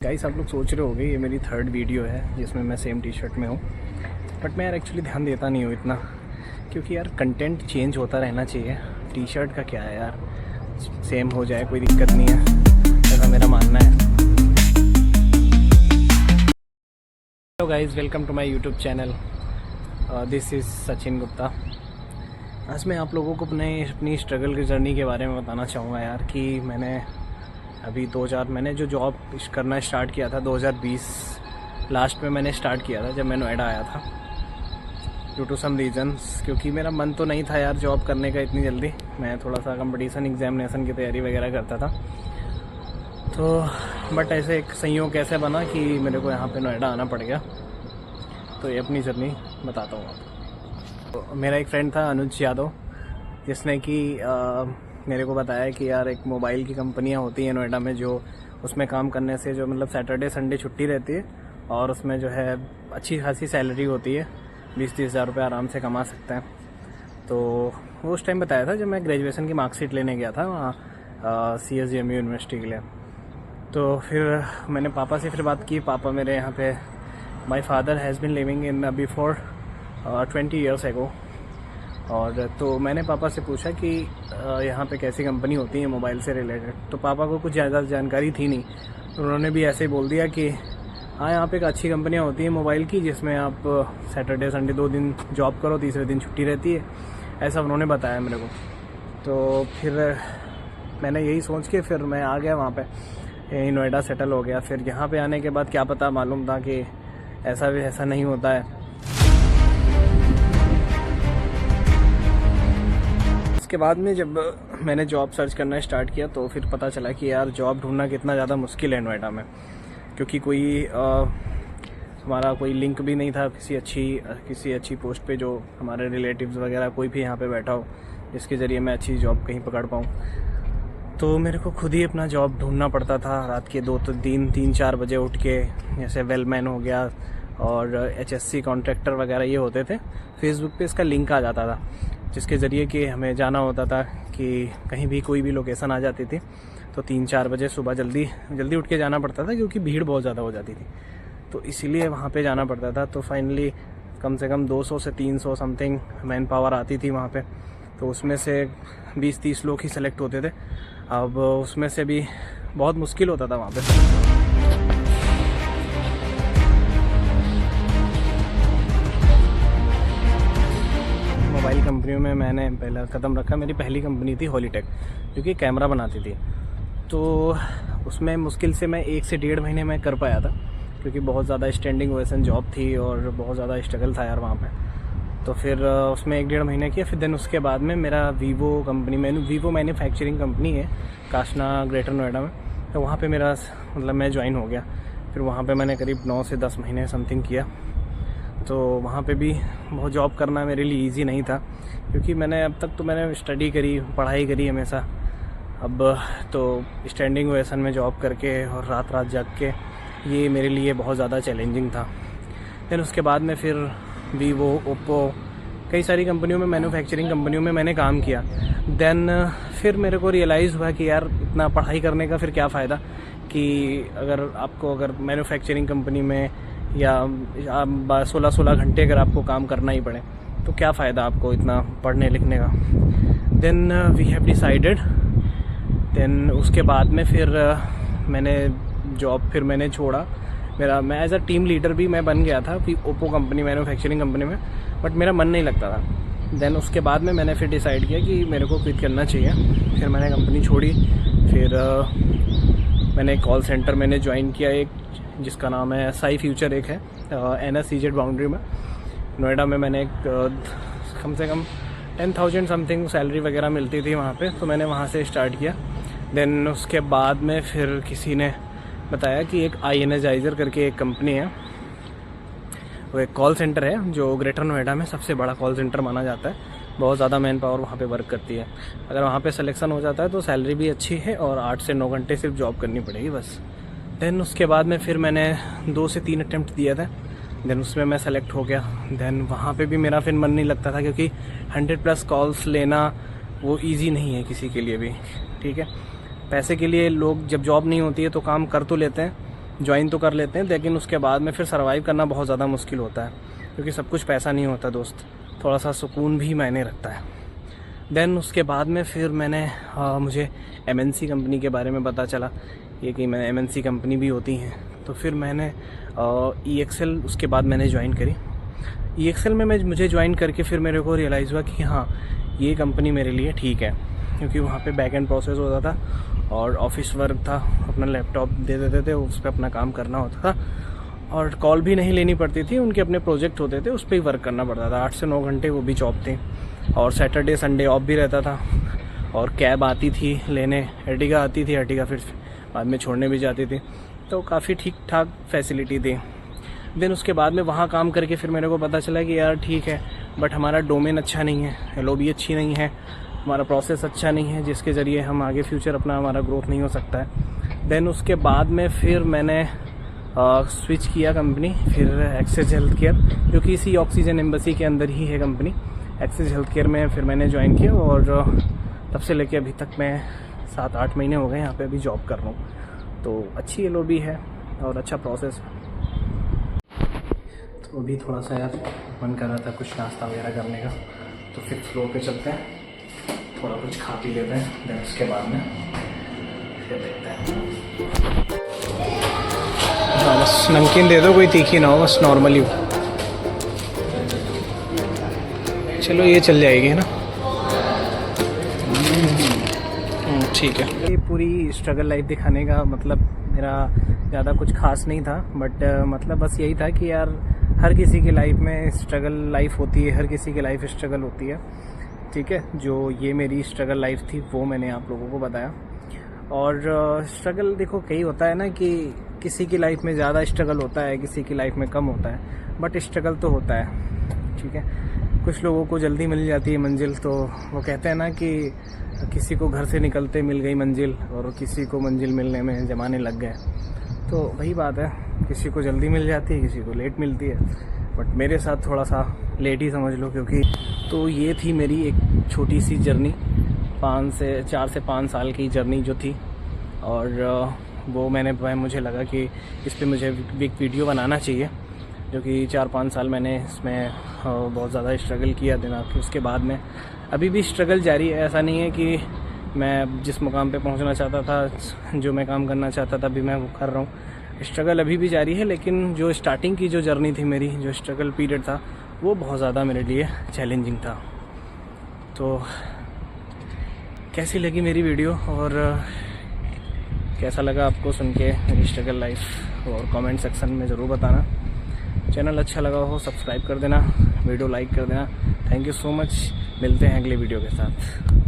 Guys आप लोग सोच रहे होंगे ये मेरी थर्ड वीडियो है जिसमें मैं सेम टी शर्ट में हूँ। बट मैं यार एक्चुअली ध्यान देता नहीं हूँ इतना, क्योंकि यार कंटेंट चेंज होता रहना चाहिए। टी शर्ट का क्या है यार, सेम हो जाए कोई दिक्कत नहीं है, ऐसा मेरा मानना है। Hello guys, welcome to my YouTube channel. This is Sachin Gupta. आज मैं आप लोगों को अपनी स्ट्रगल की जर्नी के बारे में बताना चाहूँगा यार कि मैंने जो जॉब करना स्टार्ट किया था 2020 लास्ट में मैंने स्टार्ट किया था, जब मैं नोएडा आया था ड्यू टू सम रीजंस। क्योंकि मेरा मन तो नहीं था यार जॉब करने का इतनी जल्दी। मैं थोड़ा सा कंपटीशन एग्जामिनेशन की तैयारी वगैरह करता था, तो बट ऐसे एक संयोग कैसे बना कि मेरे को यहाँ पे नोएडा आना पड़ गया। तो ये अपनी जर्नी बताता हूँ आपको। तो मेरा एक फ्रेंड था अनुज यादव, जिसने कि मेरे को बताया कि यार एक मोबाइल की कंपनियां होती हैं नोएडा में, जो उसमें काम करने से जो मतलब सैटरडे संडे छुट्टी रहती है और उसमें जो है अच्छी खासी सैलरी होती है, 20-30 हज़ार रुपये आराम से कमा सकते हैं। तो वो उस टाइम बताया था जब मैं ग्रेजुएशन की मार्कशीट लेने गया था वहाँ CSJMU यूनिवर्सिटी के लिए। तो फिर मैंने पापा से फिर बात की। पापा मेरे यहाँ पे, my father has been living in before 20 years ago. और तो मैंने पापा से पूछा कि यहाँ पे कैसी कंपनी होती है मोबाइल से रिलेटेड। तो पापा को कुछ ज़्यादा जानकारी थी नहीं, तो उन्होंने भी ऐसे ही बोल दिया कि हाँ यहाँ पे एक अच्छी कंपनियाँ होती हैं मोबाइल की, जिसमें आप सैटरडे संडे 2 दिन जॉब करो, तीसरे दिन छुट्टी रहती है, ऐसा उन्होंने बताया मेरे को। तो फिर मैंने यही सोच के फिर मैं आ गया वहाँ पे, यहीं नोएडा सेटल हो गया। फिर यहाँ पे आने के बाद क्या पता मालूम था कि ऐसा नहीं होता है। उसके बाद में जब मैंने जॉब सर्च करना स्टार्ट किया तो फिर पता चला कि यार जॉब ढूंढना कितना ज़्यादा मुश्किल है नोएडा में, क्योंकि कोई हमारा कोई लिंक भी नहीं था किसी अच्छी पोस्ट पे, जो हमारे रिलेटिव्स वगैरह कोई भी यहाँ पे बैठा हो जिसके ज़रिए मैं अच्छी जॉब कहीं पकड़ पाऊँ। तो मेरे को खुद ही अपना जॉब ढूंढना पड़ता था। रात के 3-4 बजे उठ के, जैसे वेलमैन हो गया और HSC कॉन्ट्रैक्टर वगैरह ये होते थे, फेसबुक पे इसका लिंक आ जाता था, जिसके ज़रिए कि हमें जाना होता था कि कहीं भी कोई भी लोकेशन आ जाती थी तो 3-4 बजे सुबह जल्दी उठ के जाना पड़ता था, क्योंकि भीड़ बहुत ज़्यादा हो जाती थी। तो इसीलिए वहाँ पे जाना पड़ता था। तो फाइनली कम से कम 200 से 300 समथिंग मैन पावर आती थी वहाँ पे। तो उसमें से 20-30 लोग ही सेलेक्ट होते थे। अब उसमें से भी बहुत मुश्किल होता था वहाँ पे। मोबाइल कंपनियों में मैंने पहला कदम रखा। मेरी पहली कंपनी थी हॉलीटेक, जो कि कैमरा बनाती थी। तो उसमें मुश्किल से मैं 1 से 1.5 महीने में कर पाया था, क्योंकि बहुत ज़्यादा स्टैंडिंग ओवेशन जॉब थी और बहुत ज़्यादा स्ट्रगल था यार वहाँ पे। तो फिर उसमें 1-1.5 महीने किया। फिर देन उसके बाद में मेरा वीवो मैन्युफैक्चरिंग कंपनी है काशना ग्रेटर नोएडा में, तो वहाँ पे मेरा मतलब मैं ज्वाइन हो गया। फिर वहाँ पे मैंने करीब 9 से 10 महीने समथिंग किया। तो वहाँ पे भी बहुत जॉब करना मेरे लिए इजी नहीं था, क्योंकि अब तक तो मैंने स्टडी करी, पढ़ाई करी हमेशा। अब तो स्टैंडिंग ओवेशन में जॉब करके और रात जाग के ये मेरे लिए बहुत ज़्यादा चैलेंजिंग था। फिर उसके बाद में फिर वीवो, ओप्पो, कई सारी कंपनियों में, मैन्युफैक्चरिंग कंपनियों में मैंने काम किया। देन फिर मेरे को रियलाइज़ हुआ कि यार इतना पढ़ाई करने का फिर क्या फ़ायदा, कि अगर मैन्युफैक्चरिंग कंपनी में या 16 घंटे अगर आपको काम करना ही पड़े तो क्या फ़ायदा आपको इतना पढ़ने लिखने का। Then we have decided. Then उसके बाद में फिर मैंने जॉब छोड़ा। मैं एज अ टीम लीडर भी मैं बन गया था ओप्पो कंपनी, मैन्युफैक्चरिंग कंपनी में, बट मेरा मन नहीं लगता था। देन उसके बाद में मैंने फिर डिसाइड किया कि मेरे को क्विट करना चाहिए। फिर मैंने कंपनी छोड़ी। फिर मैंने कॉल सेंटर मैंने ज्वाइन किया, एक जिसका नाम है साई फ्यूचर, एक है NSEZ बाउंड्री में नोएडा में। मैंने कम से कम 10,000 समथिंग सैलरी वगैरह मिलती थी वहाँ पे, तो मैंने वहाँ से स्टार्ट किया। देन उसके बाद में फिर किसी ने बताया कि एक iEnergizer करके एक कंपनी है, वो एक कॉल सेंटर है जो ग्रेटर नोएडा में सबसे बड़ा कॉल सेंटर माना जाता है। बहुत ज़्यादा मैन पावर वहाँ पे वर्क करती है। अगर वहाँ पे सिलेक्शन हो जाता है तो सैलरी भी अच्छी है और 8 से 9 घंटे सिर्फ जॉब करनी पड़ेगी बस। देन उसके बाद में फिर मैंने 2 से 3 अटैम्प्ट दिया था। देन उसमें मैं सेलेक्ट हो गया। देन वहाँ पे भी मेरा फिर मन नहीं लगता था, क्योंकि 100+ कॉल्स लेना वो ईजी नहीं है किसी के लिए भी, ठीक है। पैसे के लिए लोग जब जॉब नहीं होती है तो काम कर तो लेते हैं, ज्वाइन तो कर लेते हैं, लेकिन उसके बाद में फिर सर्वाइव करना बहुत ज़्यादा मुश्किल होता है, क्योंकि सब कुछ पैसा नहीं होता दोस्त, थोड़ा सा सुकून भी मायने रखता है। देन उसके बाद में फिर मैंने मुझे MNC कंपनी के बारे में पता चला, ये कि मैं MNC कंपनी भी होती हैं। तो फिर मैंने EXL उसके बाद मैंने ज्वाइन करी। EXL में मुझे ज्वाइन करके फिर मेरे को रियलाइज़ हुआ कि हाँ, ये कंपनी मेरे लिए ठीक है, क्योंकि वहाँ पे बैक एंड प्रोसेस होता था और ऑफिस वर्क था, अपना लैपटॉप दे देते थे, उस पर अपना काम करना होता था और कॉल भी नहीं लेनी पड़ती थी, उनके अपने प्रोजेक्ट होते थे, उस पर ही वर्क करना पड़ता था। 8 से 9 घंटे वो भी जॉब थी और सैटरडे संडे ऑफ भी रहता था। और कैब आती थी लेने, अर्टिगा आती थी, अर्टिगा फिर बाद में छोड़ने भी जाती थी, तो काफ़ी ठीक ठाक फैसिलिटी थी। देन उसके बाद में वहाँ काम करके फिर मेरे को पता चला कि यार ठीक है, बट हमारा डोमेन अच्छा नहीं है, LOB अच्छी नहीं है, हमारा प्रोसेस अच्छा नहीं है, जिसके ज़रिए हम आगे फ्यूचर अपना हमारा ग्रोथ नहीं हो सकता है। देन उसके बाद में फिर मैंने स्विच किया कंपनी, फिर एक्सेस हेल्थ केयर, जो कि इसी ऑक्सीजन एम्बेसी के अंदर ही है कंपनी। एक्सेस हेल्थ केयर में फिर मैंने ज्वाइन किया और तब से लेके अभी तक मैं 7-8 महीने हो गए यहाँ पे अभी जॉब कर रहा हूँ। तो अच्छी LOB है और अच्छा प्रोसेस है। तो अभी थोड़ा सा यार मन कर रहा था कुछ नाश्ता वगैरह करने का, तो फिर फ्लोर पे चलते हैं, थोड़ा कुछ खा पी लेते हैं, देन उसके बाद में फिर देखते हैं। हाँ, बस नमकीन दे दो, कोई तीखी ना हो, बस नॉर्मली हो। चलो ये चल जाएगी, है ना? ठीक है। ये पूरी स्ट्रगल लाइफ दिखाने का मतलब मेरा ज़्यादा कुछ खास नहीं था, बट मतलब बस यही था कि यार हर किसी की लाइफ में स्ट्रगल लाइफ होती है, हर किसी की लाइफ स्ट्रगल होती है, ठीक है। जो ये मेरी स्ट्रगल लाइफ थी वो मैंने आप लोगों को बताया। और स्ट्रगल देखो कई होता है ना कि किसी की लाइफ में ज़्यादा स्ट्रगल होता है, किसी की लाइफ में कम होता है, बट स्ट्रगल तो होता है, ठीक है। कुछ लोगों को जल्दी मिल जाती है मंजिल, तो वो कहते हैं ना कि किसी को घर से निकलते मिल गई मंजिल और किसी को मंजिल मिलने में ज़माने लग गए। तो वही बात है, किसी को जल्दी मिल जाती है, किसी को लेट मिलती है, बट मेरे साथ थोड़ा सा लेट ही समझ लो, क्योंकि तो ये थी मेरी एक छोटी सी जर्नी, 4 से 5 साल की जर्नी जो थी। और वो मुझे लगा कि इस पर मुझे बिग वीडियो बनाना चाहिए, जो कि 4-5 साल मैंने इसमें बहुत ज़्यादा स्ट्रगल किया दिमाग। उसके बाद में अभी भी स्ट्रगल जारी है, ऐसा नहीं है कि मैं जिस मुकाम पे पहुंचना चाहता था, जो मैं काम करना चाहता था, अभी मैं वो कर रहा हूँ। स्ट्रगल अभी भी जारी है, लेकिन जो स्टार्टिंग की जो जर्नी थी मेरी, जो स्ट्रगल पीरियड था, वो बहुत ज़्यादा मेरे लिए चैलेंजिंग था। तो कैसी लगी मेरी वीडियो और कैसा लगा आपको सुन के मेरी स्ट्रगल लाइफ, और कमेंट सेक्शन में ज़रूर बताना। चैनल अच्छा लगा हो सब्सक्राइब कर देना, वीडियो लाइक कर देना। थैंक यू सो मच, मिलते हैं अगले वीडियो के साथ।